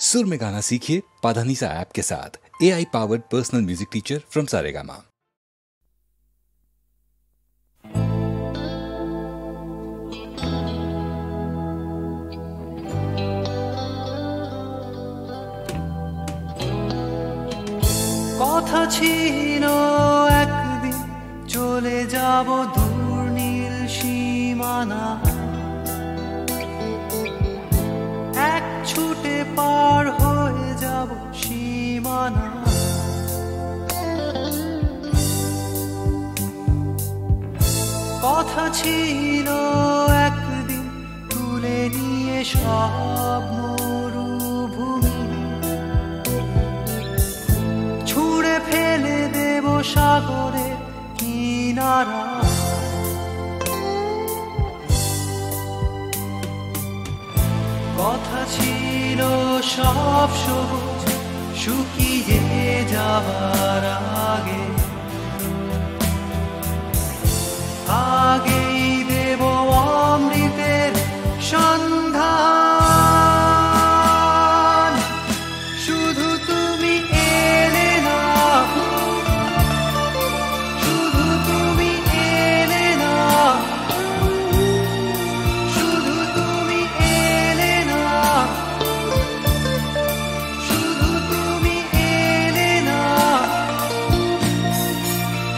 सुर में गाना सीखिए पाधानीसा ऐप के साथ। AI powered personal music teacher from Saregama. কথা ছিল একদিন চলে যাব দূর নীল সীমানা, এক ছুটে পার হয়ে যাব সীমানা। কথা ছিল একদিন তুলে নিয়ে সব মরুভূমি, ছুঁড়ে ফেলে দেব সাগরের কিনারা। কথা ছিল সব সবুজ শুকিয়ে যাবার আগে, আগেই দেব অমৃতের সন্ধান। শুধু তুমি এলে না, শুধু তুমি এলে না, শুধু তুমি এলে না, শুধু তুমি এলে না।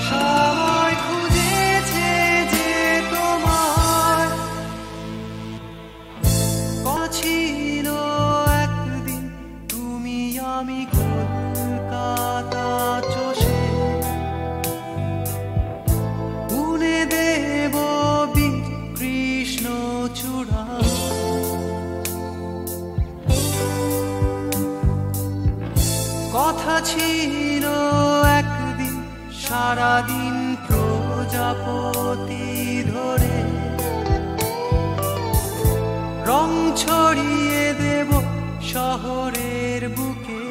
সবাই খুঁজেছে যে তোমার ছিল একদিন তুমি আমি কলকাতা চষে বুনে দেব বীর কৃষ্ণ চূড়া। কথা ছিল একদিন সারাদিন প্রজাপতি ধরে রং ছড়িয়ে দেব শহরের বুকে।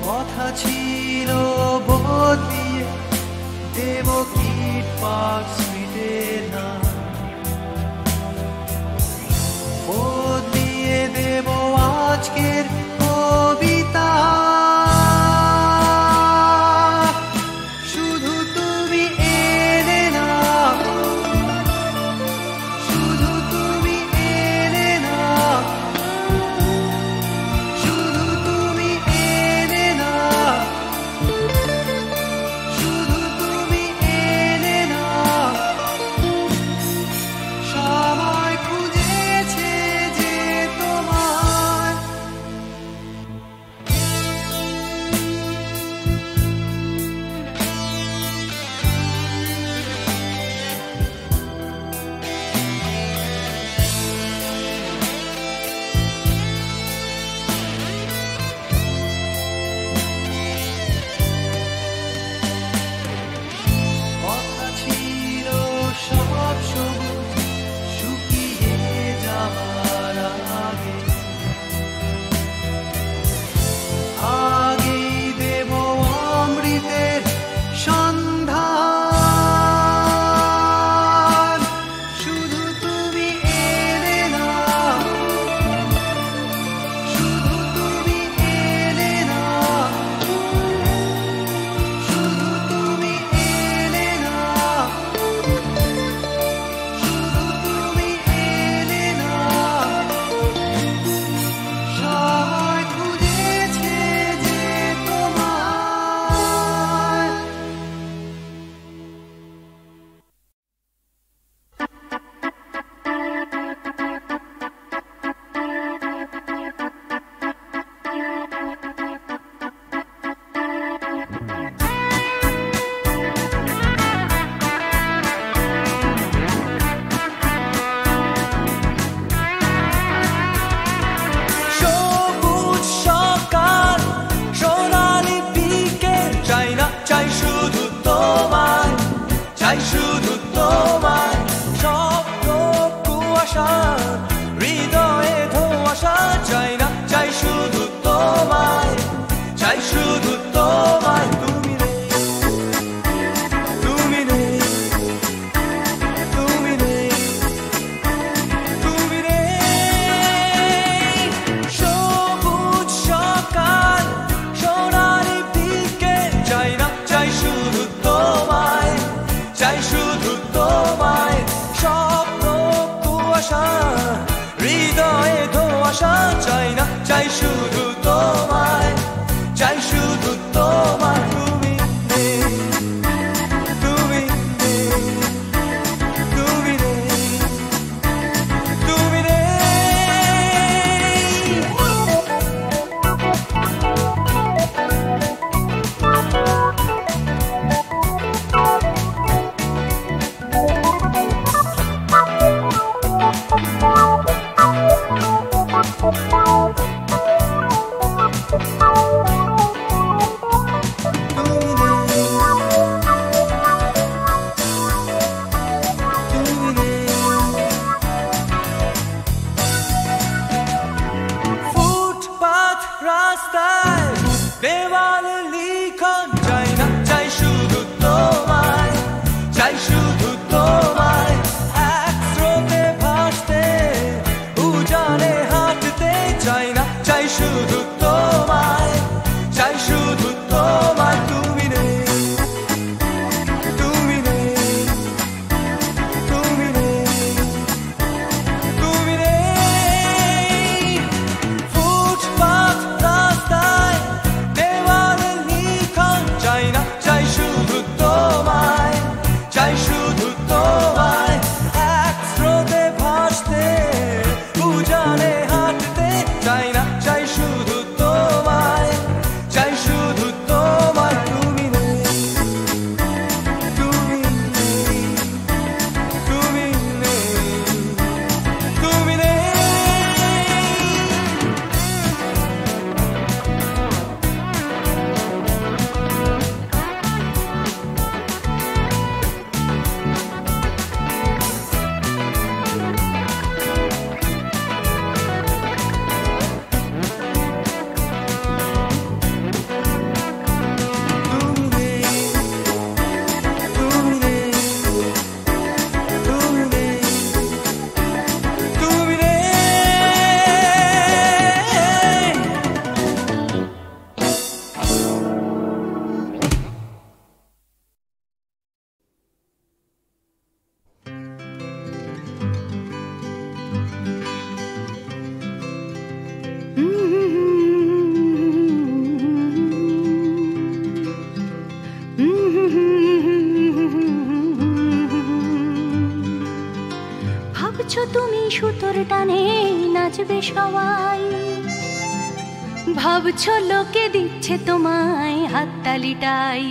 কথা ছিল বদলিয়ে দেব কিট পার্ক স্ট্রিটের নাম, বদলিয়ে দেব আজকের কবিতা। শুধু তুমি এলে না, শুধু তুমি এলে না, শুধু তুমি এলে না, শুধু তুমি এলে না। সবাই খুঁজেছে যে তোমার কথা ছিল সব সবুজ শুকিয়ে যাবার আগে, আগেই দেব অমৃতের সন্ধান। শুধু তুমি এলে না, শুধু তুমি এলে না, শুধু তুমি এলে না, শুধু তুমি এলে না। সবাই খুঁজেছে যে তোমার সবুজ সকাল সোনালি বিকেল চাই না, চাই শুধু তোমায়, চাই শুধু তোমায়। স্বপ্ন কুয়াশা হৃদয়ে ধোঁয়াশা চাই না, চাই শুধু তোমায়, চাই শুধু তোমায়। তুমি নেই, তুমি নেই, তুমি নেই, শুধু তোমায়, চাই শুধু তোমায়। তুমি নেই, তুমি নেই, তুমি নেই, তুমি নেই। ফুটপাত রাস্তায় দেওয়ালে লিখন চাই না, চাই শুধু তোমায়, চাই শুধু তোমায়। এক স্রোতে ভাসতে উজানে হাঁটতে চাই না, চাই শুধু তোমায়, চাই শুধু তোমায়। তুমি নেই, তুমি নেই, তুমি নেই, তুমি নেই। ফুটপাত রাস্তায় দেওয়ালে লিখন চাই না, চাই শুধু তোমায়, চাই শুধু তোমায়। এক স্রোতে ভাসতে উজানে হাঁটতে চাই না, চাই শুধু তোমায়, চাই শুধু তোমায়। তুমি নেই, তুমি নেই, তুমি নেই, তুমি নেই। ভাবছো তুমি সুতোর টানে নাচবে সবাই, ভাবছো লোকে দিচ্ছে তোমায় হাততালিটাই।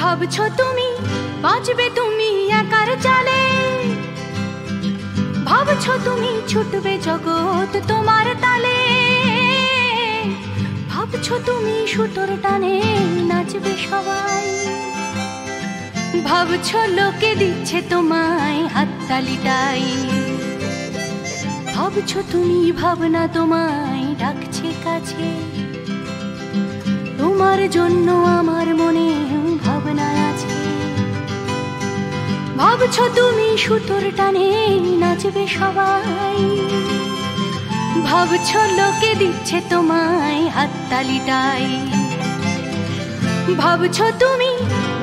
ভাবছো তুমি বাঁচবে তুমি একার চালে, ভাবছো তুমি ছুটবে জগৎ তোমার তালে। ভাবছো তুমি সুতোর টানে নাচবে সবাই, ভাবছো লোকে দিচ্ছে তোমায় হাততালিটাই। ভাবছো তুমি ভাবনা তোমায় ডাকছে কাছে, তোমার জন্য আমার মনে ভাবনা আছে। ভাবছো তুমি সুতোর টানে নাচবে সবাই, ভাবছো লোকে দিচ্ছে তোমায় হাততালিটাই। ভাবছো তুমি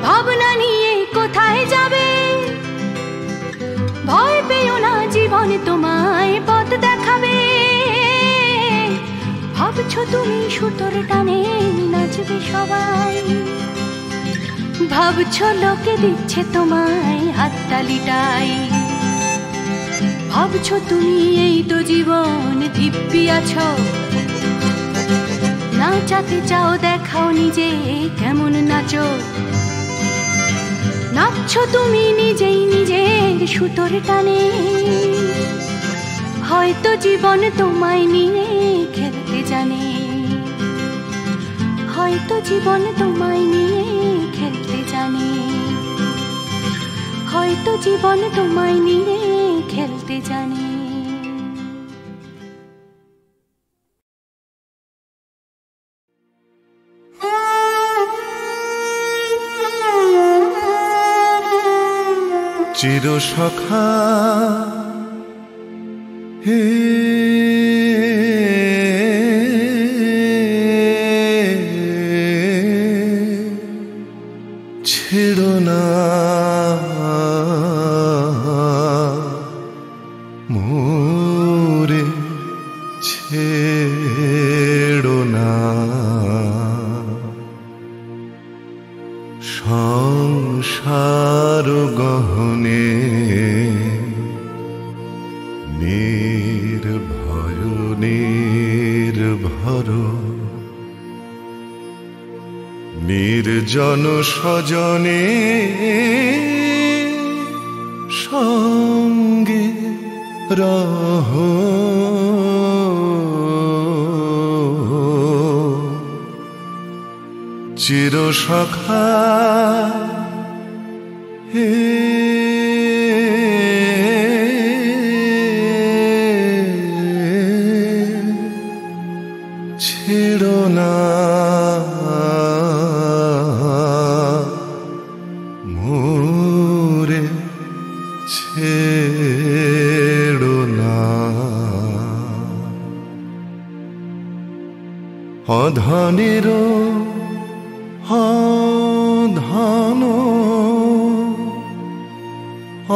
ভাবনা নিয়ে কোথায় যাবে, ভয় পেও না জীবন তোমায় পথ দেখাবে। ভাবছো তুমি সুতোর টানে নাচবে সবাই, ভাবছো লোকে দিচ্ছে তোমায় হাততালিটাই। ভাবছো তুমি এই তো জীবন দিব্যি আছো, নাচাতে চাও দেখাও নিজে কেমন নাচো। নাচছো তুমি নিজেই নিজের সুতোর টানে, হয়তো জীবন তোমায় নিয়ে খেলতে জানে, হয়তো জীবন তোমায় নিয়ে খেলতে জানে, হয়তো জীবন তোমায় নিয়ে খেলতে জানে। চির সখা হে ছেড়ো না সংসার গহনে নির্ভয় নির্ভর নির্জন সজনে সঙ্গে রহ চির সখা হে ছেড়ো না মোরে ছেড়ো না অধনেরও ধন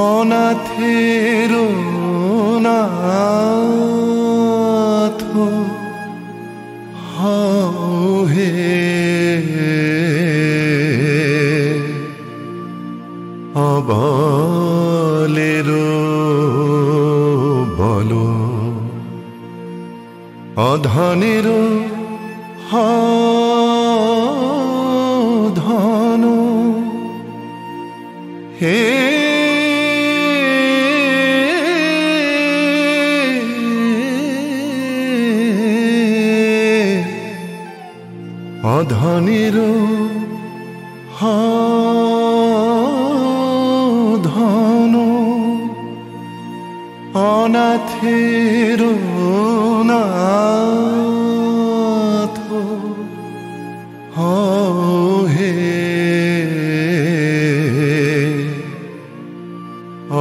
অনাথের নাথ হে অবলের বল অধনের ধন হে অধনের ধন অনাথের নাথ হে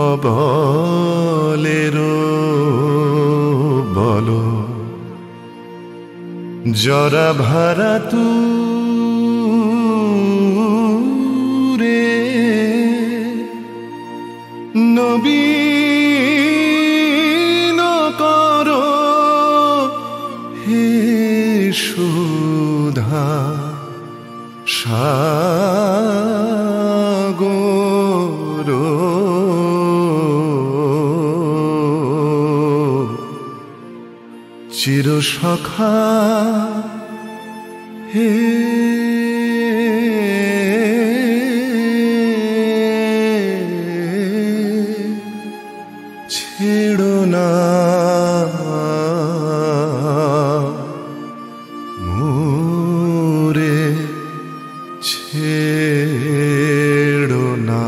অবলের বল জরা ভারা তু রে নবীন কর হে সুধা সাগর চির সখা হে ছেড়ো না মোরে ছেড়ো না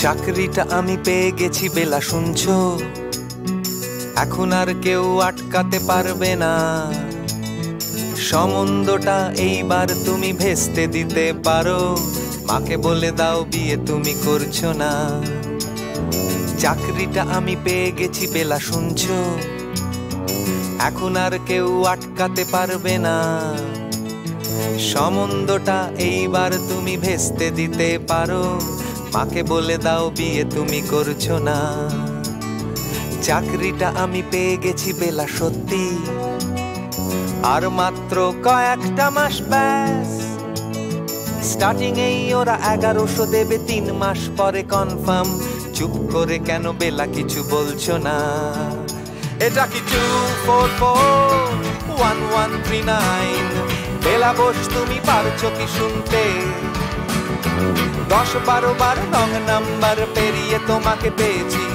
চাকরিটা আমি পেয়ে গেছি বেলা শুনছো, এখন আর কেউ আটকাতে পারবে না। সম্বন্ধটা এইবার তুমি ভেস্তে দিতে পারো, মাকে বলে দাও বিয়ে তুমি করছো না। চাকরিটা আমি পেয়ে গেছি বেলা শুনছো, এখন আর কেউ আটকাতে পারবে না। সম্বন্ধটা এইবার তুমি ভেস্তে দিতে পারো, মাকে বলে দাও বিয়ে তুমি করছো না। চাকরিটা আমি পেয়ে গেছি বেলা সত্যি, আর মাত্র কয়েকটা মাস ব্যাস। স্টার্টিং এই ওরা 1100 দেবে, 3 মাস পরে কনফার্ম। চুপ করে কেন বেলা কিছু বলছো না? এটা কি 2441139? বেলা বোস তুমি পারছো কি শুনতে? 10-12 বার রং নাম্বার পেরিয়ে তোমাকে পেয়েছি,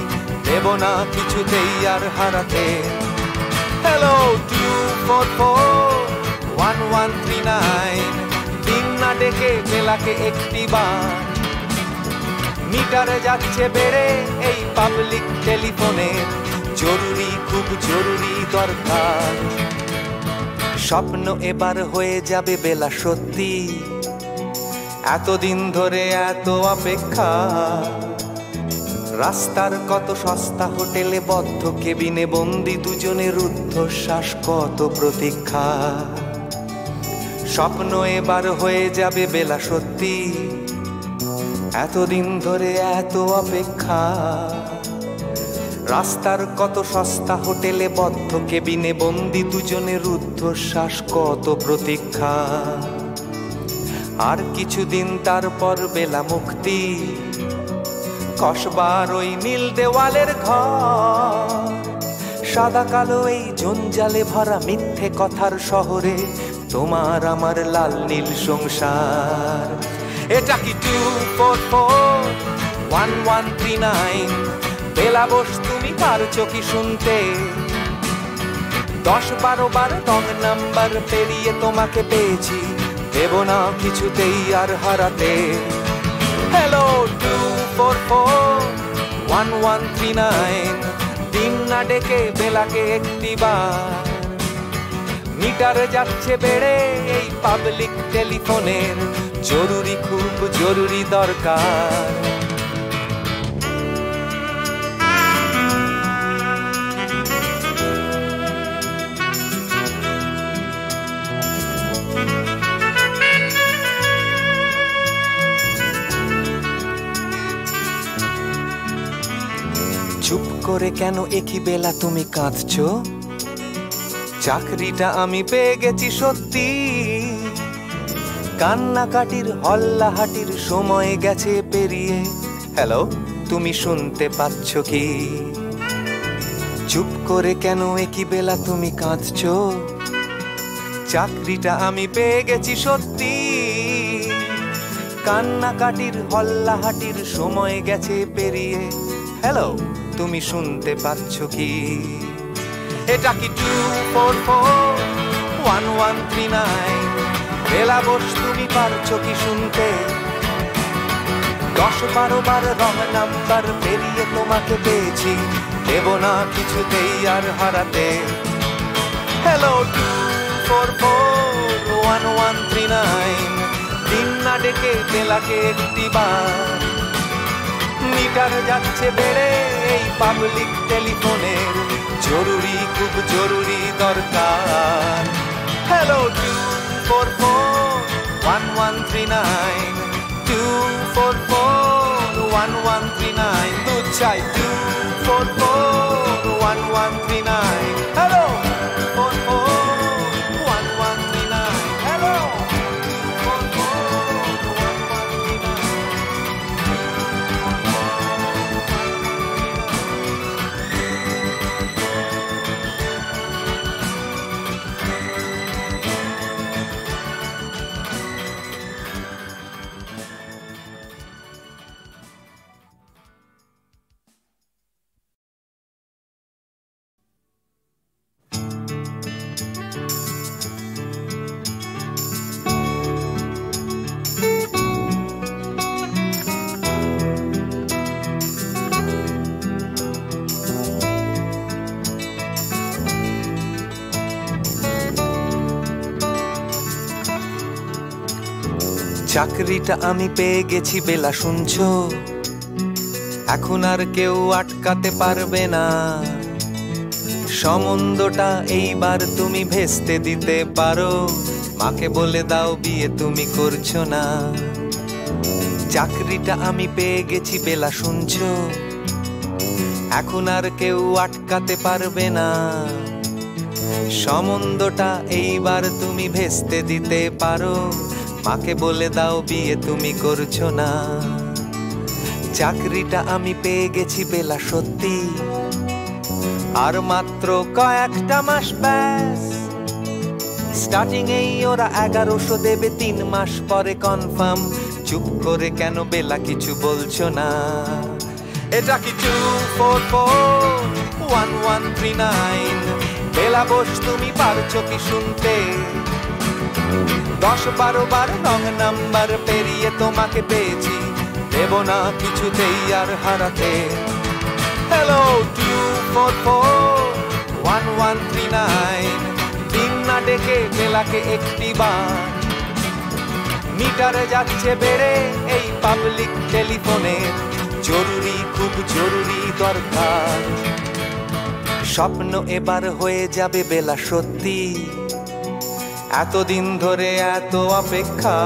দেব না কিছুতেই আর হারাতে। হ্যালো 2441139, দিন না ডেকে বেলাকে একটি বার। মিটারে যাচ্ছে বেড়ে এই পাবলিক টেলিফোনের, জরুরি খুব জরুরি দরকার। স্বপ্ন এবার হয়ে যাবে বেলা সত্যি, এতদিন ধরে এত অপেক্ষা, রাস্তার কত সস্তা হোটেলে বদ্ধ কেবিনে বন্দি দুজনে রুদ্ধশ্বাস, কত প্রতীক্ষা। স্বপ্ন এবার হয়ে যাবে বেলা সত্যি, এতদিন ধরে এত অপেক্ষা, রাস্তার কত সস্তা হোটেলে বদ্ধ কেবিনে বন্দি দুজনে রুদ্ধশ্বাস, কত প্রতীক্ষা। আর কিছুদিন তারপর বেলা মুক্তি, কসবার ওই নীল দেওয়ালের ঘর, সাদা কালো এই জঞ্জালে ভরা মিথ্যে কথার শহরে তোমার আমার লাল নীল সংসার। এটা কি 2441139? বেলা বোস তুমি পারছো কি শুনতে? 10-12 বার রং নাম্বার পেরিয়ে তোমাকে পেয়েছি, দেব না কিছুতেই আর হারাতে। হ্যালো 2441139, দিন না ডেকে বেলাকে একটিবার। মিটার যাচ্ছে বেড়ে এই পাবলিক টেলিফোনের, জরুরি খুব জরুরি দরকার। চুপ করে কেন একই বেলা তুমি কাঁদছো? চাকরিটা আমি পেয়ে গেছি সত্যি, কান্নাকাটির হল্লাহাটির সময় গেছে পেরিয়ে। হ্যালো, তুমি শুনতে পাচ্ছ কি? চুপ করে কেন একই বেলা তুমি কাঁদছো? চাকরিটা আমি পেয়ে গেছি সত্যি, কান্নাকাটির হল্লাহাটির সময় গেছে পেরিয়ে। হ্যালো, তুমি শুনতে পাচ্ছ কি? এটা কি 2441139? বেলা বোস তুমি পারছো কি শুনতে? 10-12 বার রং নাম্বার পেরিয়ে তোমাকে পেয়েছি, দেব না কিছুতেই আর হারাতে। হ্যালো 2441139, দিন না ডেকে বেলাকে একটিবার। মিটার যাচ্ছে বেড়ে এই পাবলিক টেলিফোনের, জরুরি খুব জরুরি দরকার। হ্যালো 2441139, 2441139, দুধ চাই 2441139। Hello 2441139, hello 2441139। চাকরিটা আমি পেয়ে গেছি বেলা শুনছো? এখন আর কেউ আটকাতে পারবে না, সম্বন্ধটা এইবার তুমি ভেস্তে দিতে পারো। মাকে বলে দাও বিয়ে তুমি করছো না। চাকরিটা আমি পেয়ে গেছি বেলা শুনছো? এখন আর কেউ আটকাতে পারবে না, সম্বন্ধটা এইবার তুমি ভেস্তে দিতে পারো। মাকে বলে দাও বিয়ে তুমি করছো না। চাকরিটা আমি পেয়ে গেছি বেলা সত্যি, আর মাত্র কয়েকটা মাস ব্যাস। স্টার্টিং এই ওরা 1100 দেবে, 3 মাস পরে কনফার্ম। চুপ করে কেন বেলা কিছু বলছো না? এটা কি 2441139? বেলা বোস তুমি পারছো কি শুনতে? 10-12 বার রং নাম্বার পেরিয়ে তোমাকে পেয়েছি, দেব না কিছুতেই আর হারাতে। হ্যালো 2441139, দিন না ডেকে বেলাকে একটিবার। মিটারে যাচ্ছে বেড়ে এই পাবলিক টেলিফোনের জরুরি খুব জরুরি দরকার স্বপ্ন এবার হয়ে যাবে বেলা সত্যি এতদিন ধরে এত অপেক্ষা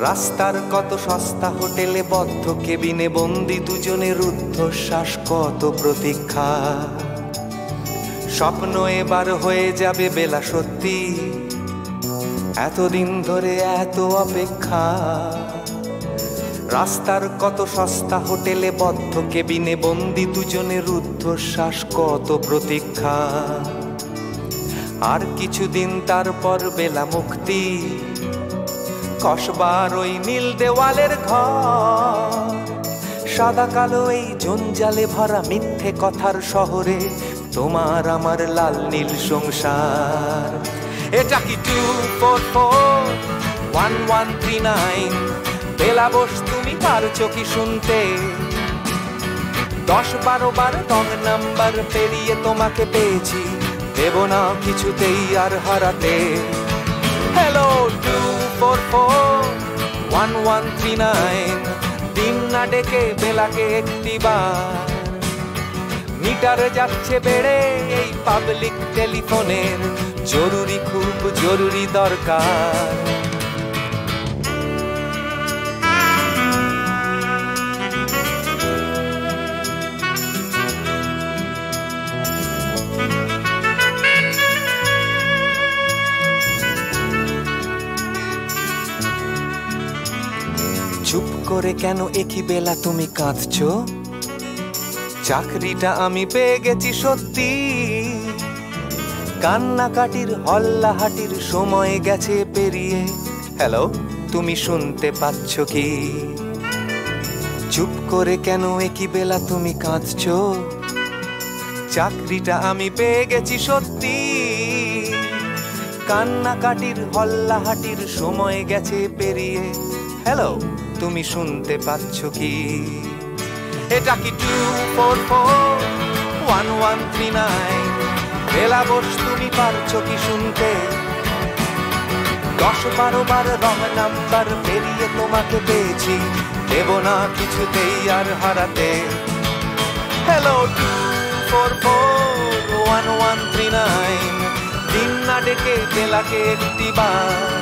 রাস্তার কত সস্তা হোটেলে বদ্ধ কেবিনে বন্দি দুজনের রুদ্ধশ্বাস কত প্রতীক্ষা স্বপ্ন এবার হয়ে যাবে বেলা সত্যি এতদিন ধরে এত অপেক্ষা রাস্তার কত সস্তা হোটেলে বদ্ধ কেবিনে বন্দি দুজনের রুদ্ধশ্বাস কত প্রতীক্ষা আর কিছুদিন তারপর বেলা মুক্তি কসবার ওই নীল দেওয়ালের ঘর সাদা কালো এই জঞ্জালে ভরা মিথ্যে কথার শহরে তোমার আমার লাল নীল সংসার এটা কি 244-1139 বেলা বস তুমি পারছো কি শুনতে 10-12 বার রং নাম্বার পেরিয়ে তোমাকে পেয়েছি দেব না কিছুতেই আর হারাতে হ্যালো 244-1139 দিন না ডেকে বেলাকে একটিবার মিটার যাচ্ছে বেড়ে এই পাবলিক টেলিফোনের জরুরি খুব জরুরি দরকার চুপ করে কেন একই বেলা তুমি কাঁদছো চাকরিটা আমি পেয়ে গেছি সত্যি কান্নাকাটির হল্লাহাটির সময় গেছে পেরিয়ে হ্যালো তুমি শুনতে পাচ্ছ কি চুপ করে কেন একই বেলা তুমি কাঁদছো চাকরিটা আমি পেয়ে গেছি সত্যি কান্নাকাটির হল্লাহাটির সময় গেছে পেরিয়ে হ্যালো তুমি শুনতে পাচ্ছ কি এটা কি 244-1139 বেলা বস তুমি পারছো কি শুনতে 10-12 বার রং নাম্বার পেরিয়ে তোমাকে পেয়েছি দেব না কিছুতেই আর হারাতে হ্যালো 244-1139 দিন না ডেকে বেলাকে একটিবার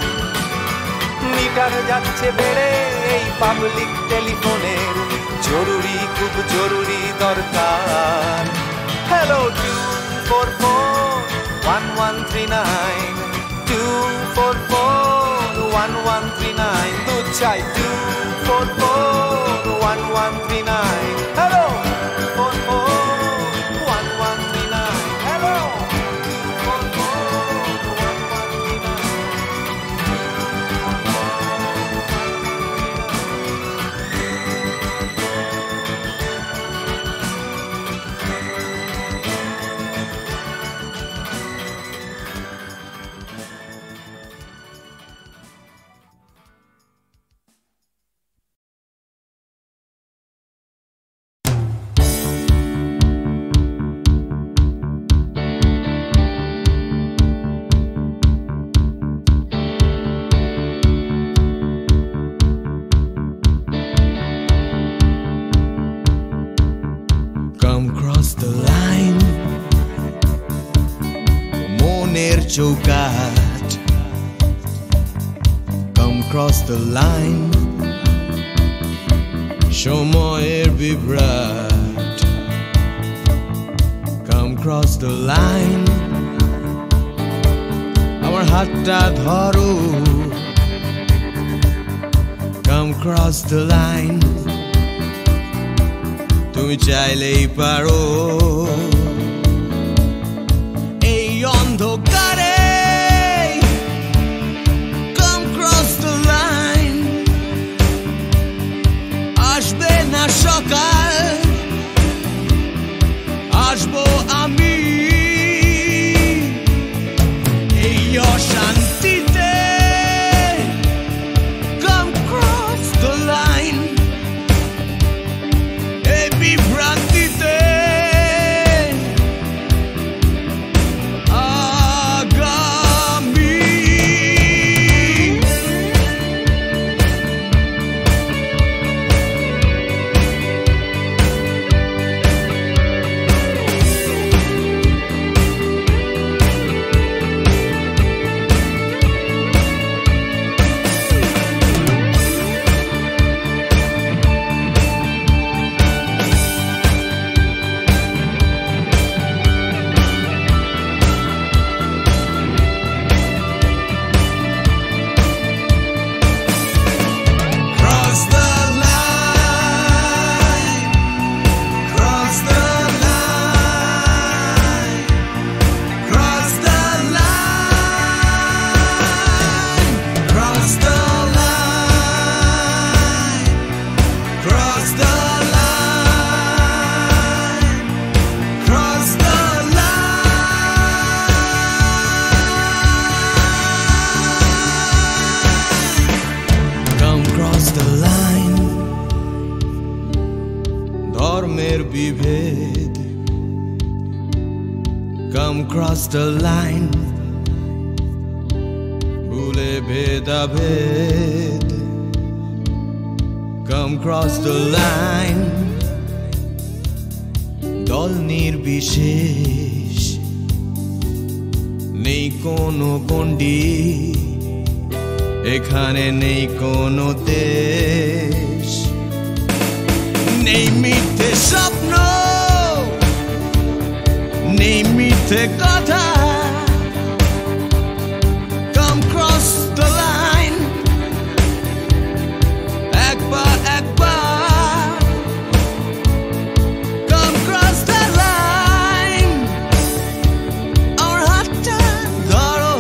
মিটার যাচ্ছে বেড়ে এই পাবলিক টেলিফোনের জরুরি খুব জরুরি দরকার হ্যালো 244-1139 244-1139 দুধ চাই 244-1139 হ্যালো 244-1139 হ্যালো মনের চৌকাঠ Come cross the line সময়ের বিভ্রাট Come cross the line আমার হাতটা ধরো Come cross the line তুমি চাইলেই পারো এই অন্ধকারে Come cross the line আসবে না সকাল আসবো আমি এই অশান্তিতে Come cross the line এই বিভ্রান্তিতে the line, ধর্মের বিভেদ, come cross the line, ভুলে ভেদাভেদ, come cross the line, দল নির্বিশেষ, নেই কোনো গণ্ডি, এখানে নেই কোনো দেশ, নেই মিথ্যে স্বপ্ন, নেই মিথ্যে কথা, come cross the line, একবার একবার, come cross the line, আমার হাতটা ধরো,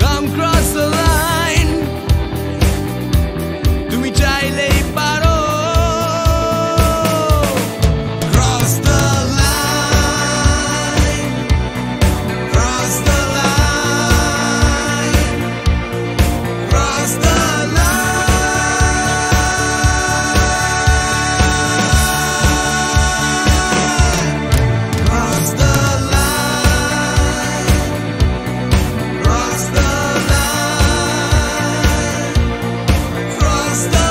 come cross the line, তুমি চাইলেই পারো, cross the line, cross the line, cross the line, cross the line, cross the line, cross the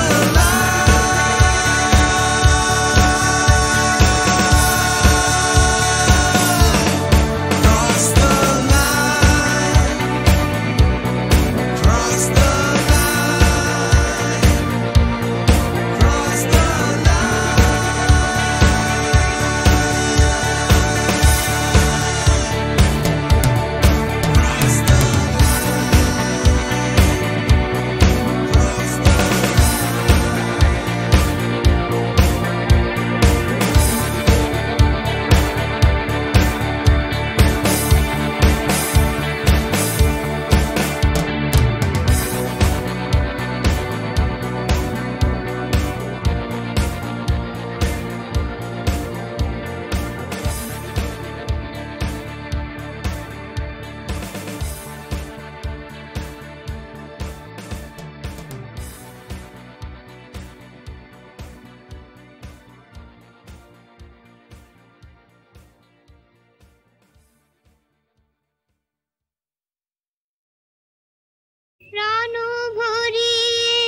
প্রাণ ভরিয়ে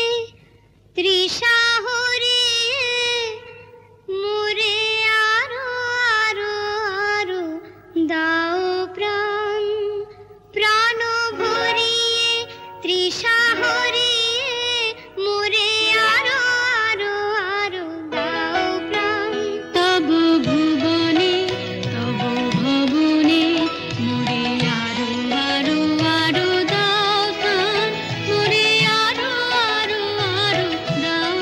তৃষা হরিয়ে মোরে আরো আরো আরো দাও প্রাণ, প্রাণ ভরিয়ে তৃষা হরিয়ে মোরে আরো আরো আরো দাও প্রাণ, তব ভুবনে তব ভবনে মোরে আরো আরো আরো দাও প্রাণ, মোরে আরো আরো আরো দাও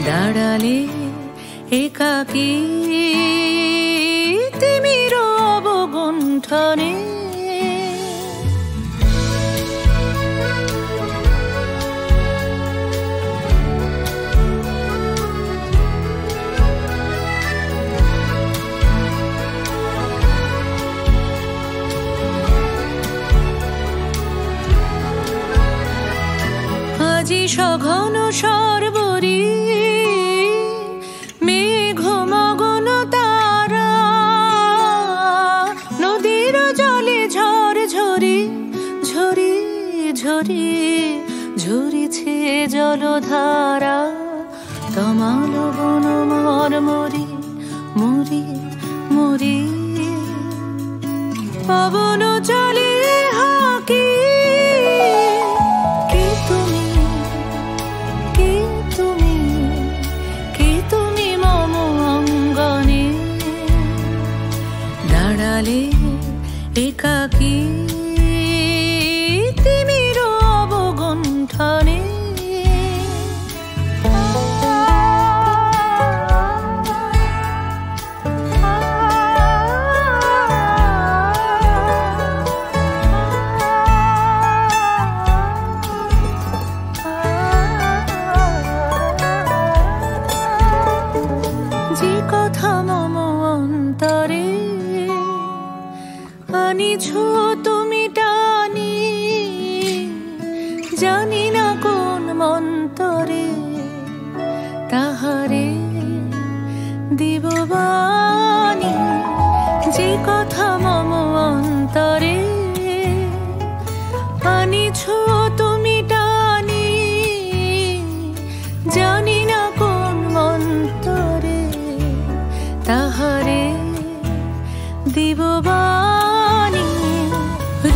দাঁড়ালে একাকী তিমির অবগুণ্ঠনে আজি সঘন সর্বরী মেঘ মগন তারা নদীর জলে ঝড় ঝরি ঝরি ঝরি ঝরিছে জলধারা তমাল বন মর মরি মরি মরি পবন চলে হাকি একাকী তিমির অবগুণ্ঠনে যে কথা মম অন্তরে আনিছো তুমি টানি জানি না কোন মন্তরে তাহারে দিব বাণী যে কথা মম অন্তরে আনিছো তুমি টানি জানি না কোন মন্তরে তাহারে দিব বাণী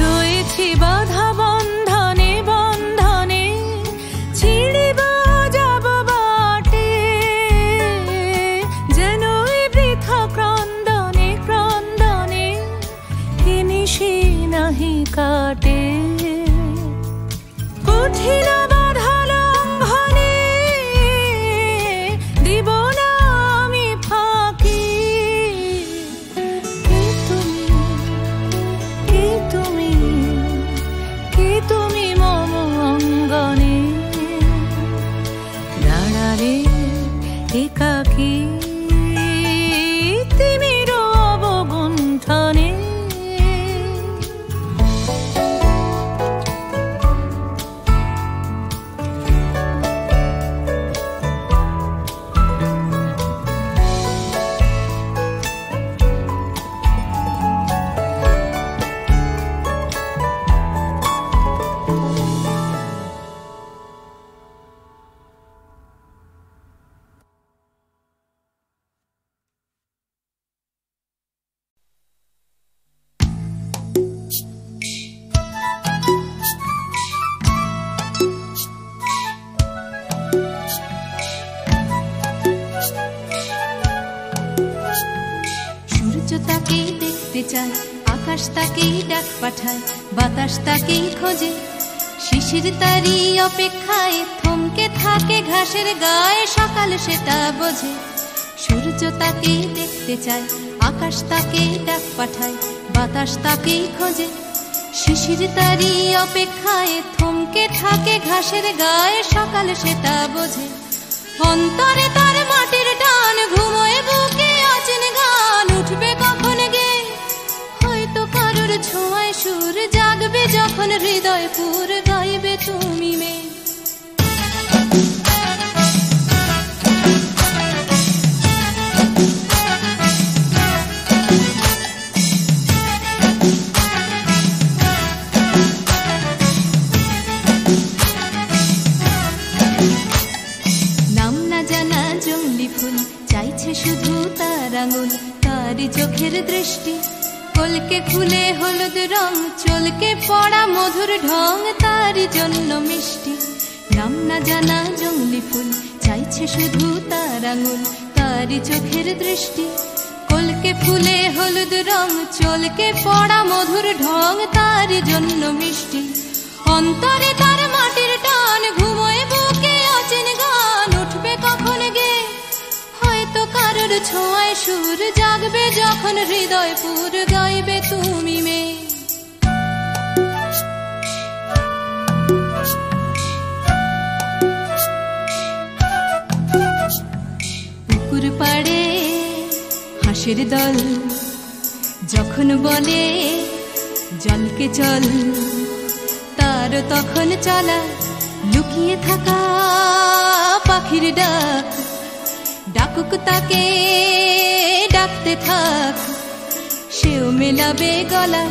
রয়েছি বাধা বন্ধনে বন্ধনে ছিড়িব যাব বাটে যেন বৃথা ক্রন্দনে ক্রন্দনে নিশি নাহি কাটে কঠিন বাধা লঙ্ঘনে দিব না আমি ফাঁকি তুমি মম অঙ্গনে দাঁড়ালে একাকী তিমির অবগুণ্ঠনে তাকেই দেখতে চায় আকাশ তাকেই ডাক পাঠায় বাতাস তাকেই খোঁজে শিশির তারই অপেক্ষায় থমকে থাকে ঘাসের গায়ে সকাল সেটা বোঝে সূর্য তাকেই দেখতে চায় আকাশ তাকেই ডাক পাঠায় বাতাস তাকেই খোঁজে শিশির তারি অপেক্ষায় থমকে থাকে ঘাসের গায়ে, সকাল সেটা বোঝে। অন্তরে তার মাটির টান, ঘুমোয় বুকে অচেন গান, উঠবে কখন গে হয়তো কারোর ছোঁয়ায় সুর, জাগবে যখন হৃদয় পুর, গাইবে তুমি মেয়ে। শুধু তার আঙুল, তারই চোখের দৃষ্টি, কলকে ফুলে হলুদ রং, চলকে পড়া মধুর ঢং, তারই জন্য মিষ্টি। নাম না জানা জংলি ফুল, চাইছে শুধু তার আঙুল, তারই চোখের দৃষ্টি, কলকে ফুলে হলুদ রং, চলকে পড়া মধুর ঢং, তারই জন্য মিষ্টি। অন্তরে তার মাটির টান, ঘুমোয় বুকে অচেন গান, উঠবে কখন গে হয়তো কারোর ছোঁয়ায় সুর, জাগবে যখন হৃদয় পুর, গাইবে তুমি মেয়ে। পুকুর পাড়ে হাঁসের দল যখন বলে জলকে চল, তার তখন চলা লুকিয়ে থাকা পাখির ডাক, ডাকুক তাকে ডাকতে থাক, সেও মেলাবে গলা।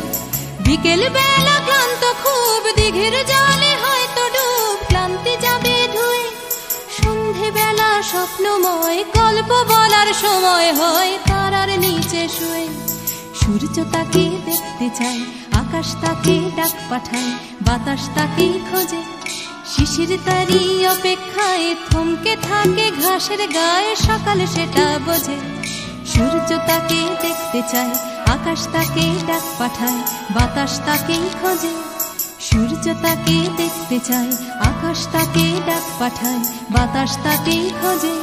বিকেল বেলা ক্লান্ত খুব, দিঘির জলে হয়তো ডুব, ক্লান্তি যাবে ধুয়ে। সন্ধে বেলা স্বপ্নময়, গল্প বলার সময় হয় তারার নিচে শুয়ে। সূর্য তাকে দেখতে চায়, আকাশ তাকে ডাক পাঠায়, বাতাস তাকে খোঁজে। শিশির তারি অপেক্ষায় থমকে থাকে ঘাসের গায়ে, সকাল সেটা বোঝে। সূর্য তাকে দেখতে চায়, আকাশ তাকে ডাক পাঠায়, বাতাস তাকে খোঁজে। সূর্য তাকে দেখতে চায়, আকাশ তাকে ডাক পাঠায়, বাতাস তাকে খোঁজে।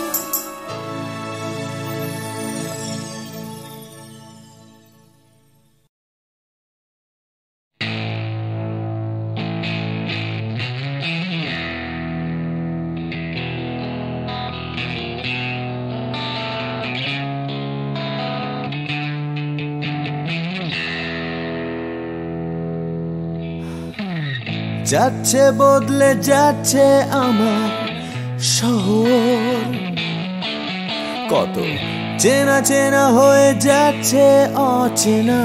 যাচ্ছে বদলে যাচ্ছে আমার শহর, কত চেনা চেনা হয়ে যাচ্ছে অচেনা।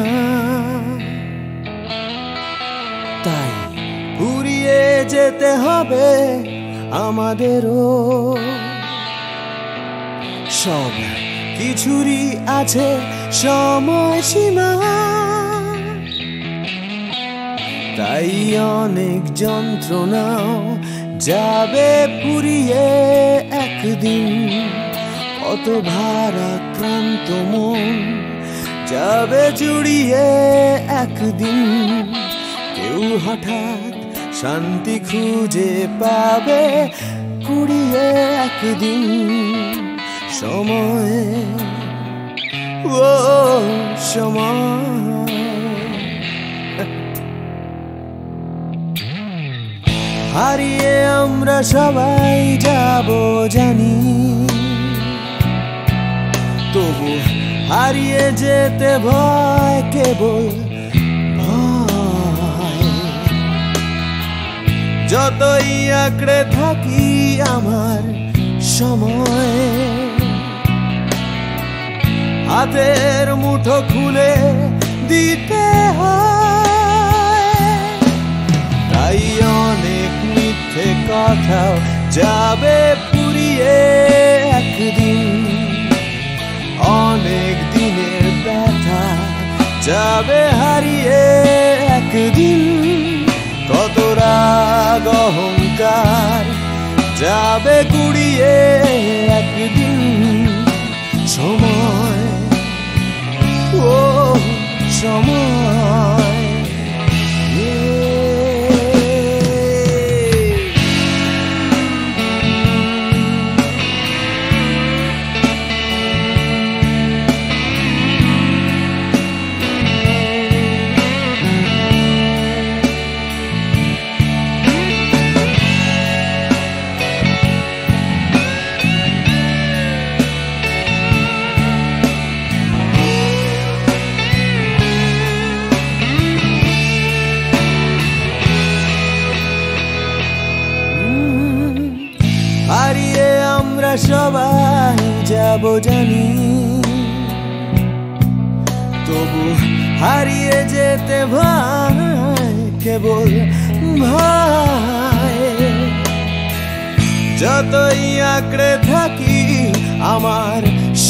তাই ঘুরিয়ে যেতে হবে আমাদেরও, সব কিছুরই আছে সময়সীমা। তাই অনেক যন্ত্রণাও যাবে ফুরিয়ে একদিন, কত ভারাক্রান্ত মন যাবে জুড়িয়ে একদিন। কেউ হঠাৎ শান্তি খুঁজে পাবে কুড়িয়ে একদিন। সময় ও সময়, হারিয়ে আমরা সবাই যাব জানি, তবু হারিয়ে যেতে ভয়, কেবল ভয়। যতই আঁকড়ে থাকি আমার সময়, হাতের মুঠো খুলে দিতে হয়। তাই অনেক মিথ্যে কথাও যাবে ফুরিয়ে একদিন, অনেক দিনের ব্যথা যাবে হারিয়ে একদিন। কত রাগ অহংকার যাবে গুড়িয়ে একদিন। সময় ও সময়, সবাই যাব জানি, তবু হারিয়ে যেতে ভাই কেবল ভাই। যতই আঁকড়ে থাকি আমার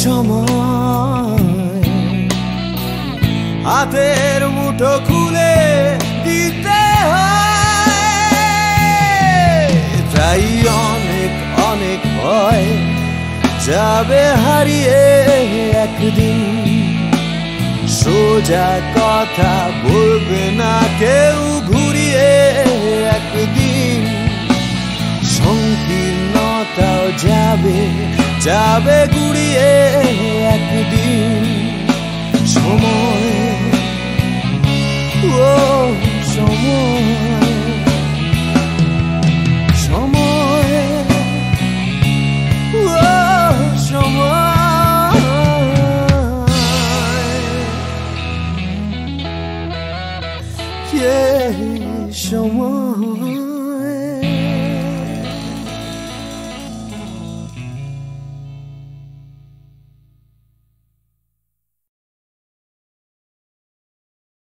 সময়, হাতের মুঠো খুলে দিতে হয়। তাই অনেক অনেক ভয় যাবে হারিয়ে একদিন, সোজা কথা বলবে না কেউ ঘুরিয়ে একদিন। সংকীর্ণতাও যাবে যাবে ঘুরিয়ে একদিন। সময়, ও সময়, সময়, ও সময়, সময়।